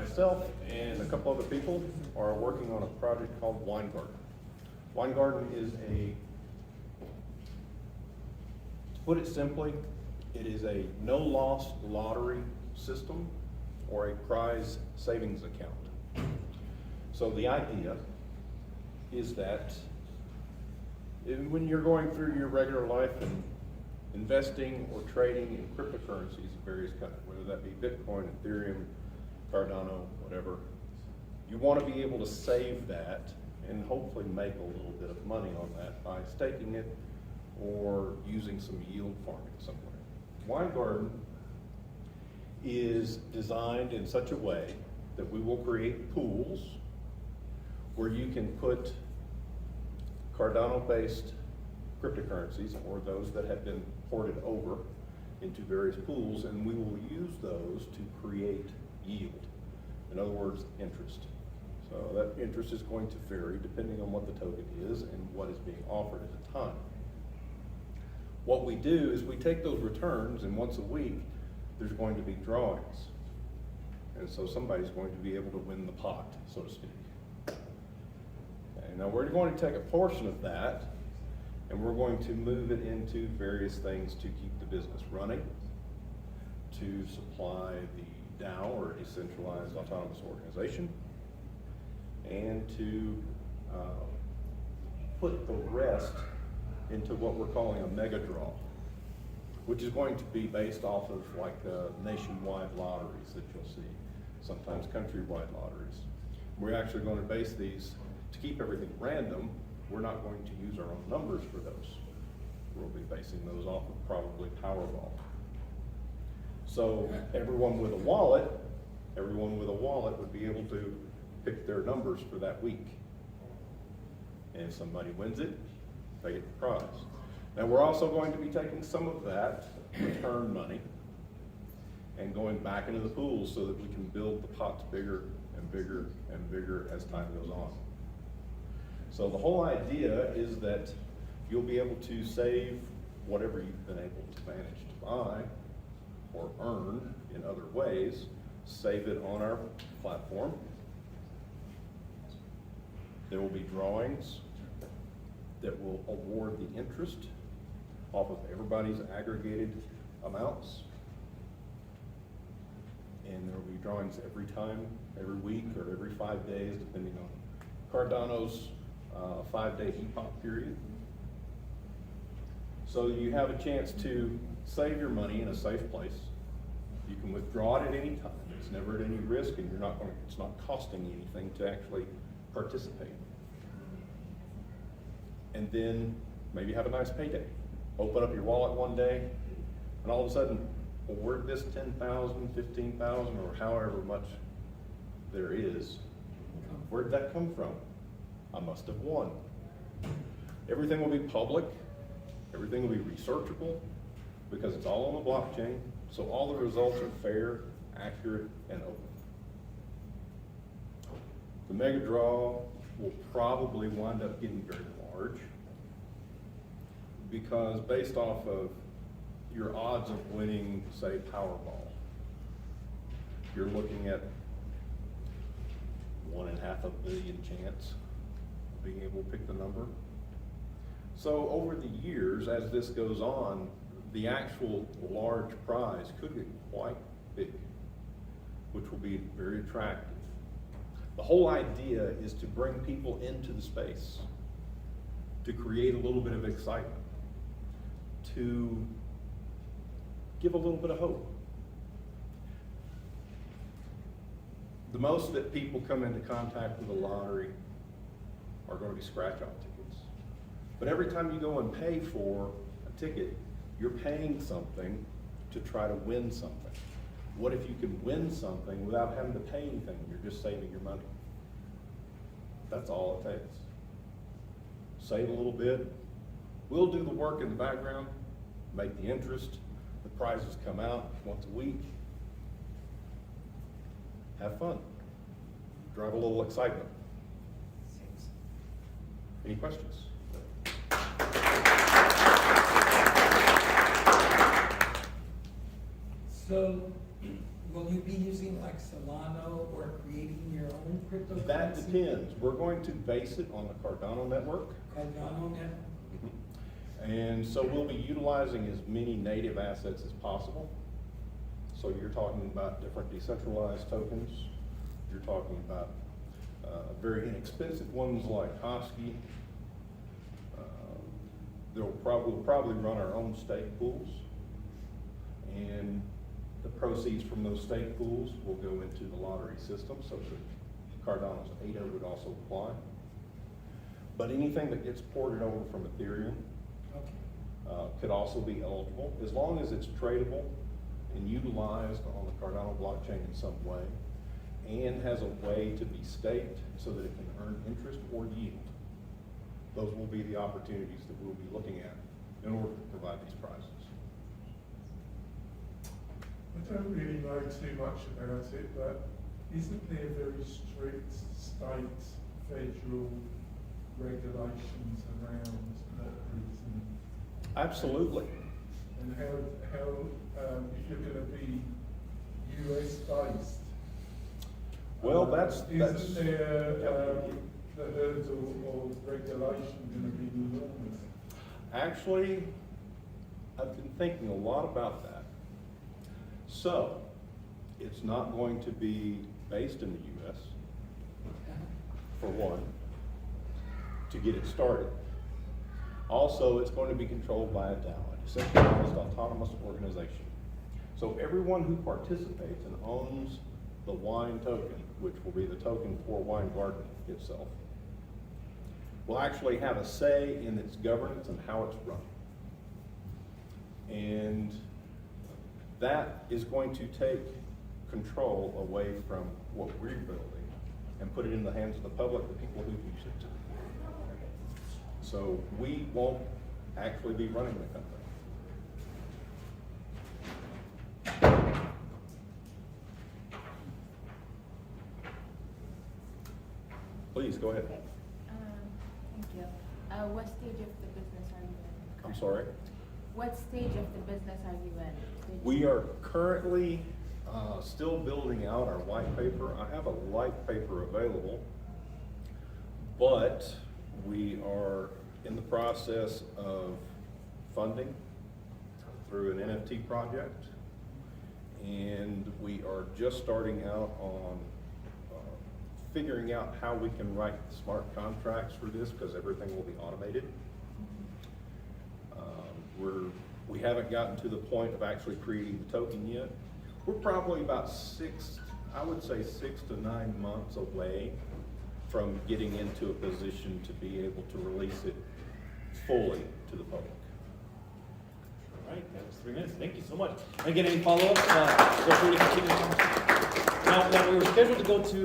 Myself and a couple other people are working on a project called Winegarden. Winegarden is to put it simply, it is a no-loss lottery system or a prize savings account. So the idea is that when you're going through your regular life and investing or trading in cryptocurrencies of various kinds, whether that be Bitcoin, Ethereum, Cardano, whatever, you want to be able to save that and hopefully make a little bit of money on that by staking it or using some yield farming somewhere. Winegarden is designed in such a way that we will create pools where you can put Cardano-based cryptocurrencies or those that have been ported over into various pools, and we will use those to create yield. In other words, interest. So that interest is going to vary depending on what the token is and what is being offered at the time. What we do is we take those returns, and once a week there's going to be drawings. And so somebody's going to be able to win the pot, so to speak. Okay, now we're going to take a portion of that and we're going to move it into various things to keep the business running, to supply the DAO, or Decentralized Autonomous Organization, and to put the rest into what we're calling a mega draw, which is going to be based off of like nationwide lotteries that you'll see, sometimes countrywide lotteries. We're actually going to base these, to keep everything random, we're not going to use our own numbers for those. We'll be basing those off of probably Powerball. So everyone with a wallet would be able to pick their numbers for that week. And if somebody wins it, they get the prize. Now we're also going to be taking some of that return money and going back into the pools so that we can build the pots bigger and bigger and bigger as time goes on. So the whole idea is that you'll be able to save whatever you've been able to manage to buy or earn in other ways, save it on our platform. There will be drawings that will award the interest off of everybody's aggregated amounts. And there will be drawings every time, every week, or every 5 days, depending on Cardano's 5-day epoch period. So you have a chance to save your money in a safe place. You can withdraw it at any time. It's never at any risk, and it's not costing you anything to actually participate. And then maybe have a nice payday. Open up your wallet one day, and all of a sudden, well, where'd this 10,000, 15,000, or however much there is, where'd that come from? I must have won. Everything will be public. Everything will be researchable because it's all on the blockchain. So all the results are fair, accurate, and open. The mega draw will probably wind up getting very large because based off of your odds of winning, say, Powerball, you're looking at 1.5 billion chance of being able to pick the number. So over the years, as this goes on, the actual large prize could get quite big, which will be very attractive. The whole idea is to bring people into the space, to create a little bit of excitement, to give a little bit of hope. The most that people come into contact with a lottery are going to be scratch-off tickets. But every time you go and pay for a ticket, you're paying something to try to win something. What if you can win something without having to pay anything? You're just saving your money. That's all it takes. Save a little bit. We'll do the work in the background, make the interest. The prizes come out once a week. Have fun. Drive a little excitement. Any questions? So, will you be using like Solano or creating your own cryptocurrency? That depends. We're going to base it on the Cardano network. Cardano network? And so we'll be utilizing as many native assets as possible. So you're talking about different decentralized tokens. You're talking about very inexpensive ones like Hosky. We'll probably run our own stake pools. And the proceeds from those stake pools will go into the lottery system, so that Cardano's ADA would also apply. But anything that gets ported over from Ethereum could also be eligible, as long as it's tradable and utilized on the Cardano blockchain in some way, and has a way to be staked so that it can earn interest or yield. Those will be the opportunities that we'll be looking at in order to provide these prizes. I don't really know too much about it, but isn't there very strict state, federal regulations around lotteries and? Absolutely. And how if you're going to be US based? Well, isn't there the hurdle of regulation going to be enormous? Actually, I've been thinking a lot about that. So, it's not going to be based in the US, for one, to get it started. Also, it's going to be controlled by a DAO, a decentralized autonomous organization. So everyone who participates and owns the wine token, which will be the token for Winegarden itself, will actually have a say in its governance and how it's run. And that is going to take control away from what we're building and put it in the hands of the public, the people who use it. So we won't actually be running the company. Please, go ahead. Okay. Thank you. What stage of the business are you in? I'm sorry? What stage of the business are you in? We are currently still building out our white paper. I have a white paper available, but we are in the process of funding through an NFT project, and we are just starting out on figuring out how we can write smart contracts for this, because everything will be automated. We haven't gotten to the point of actually creating the token yet. We're probably about 6 to 9 months away from getting into a position to be able to release it fully to the public. All right, that was 3 minutes. Thank you so much. Again, any follow-ups? Feel free to continue. Now, we were scheduled to go to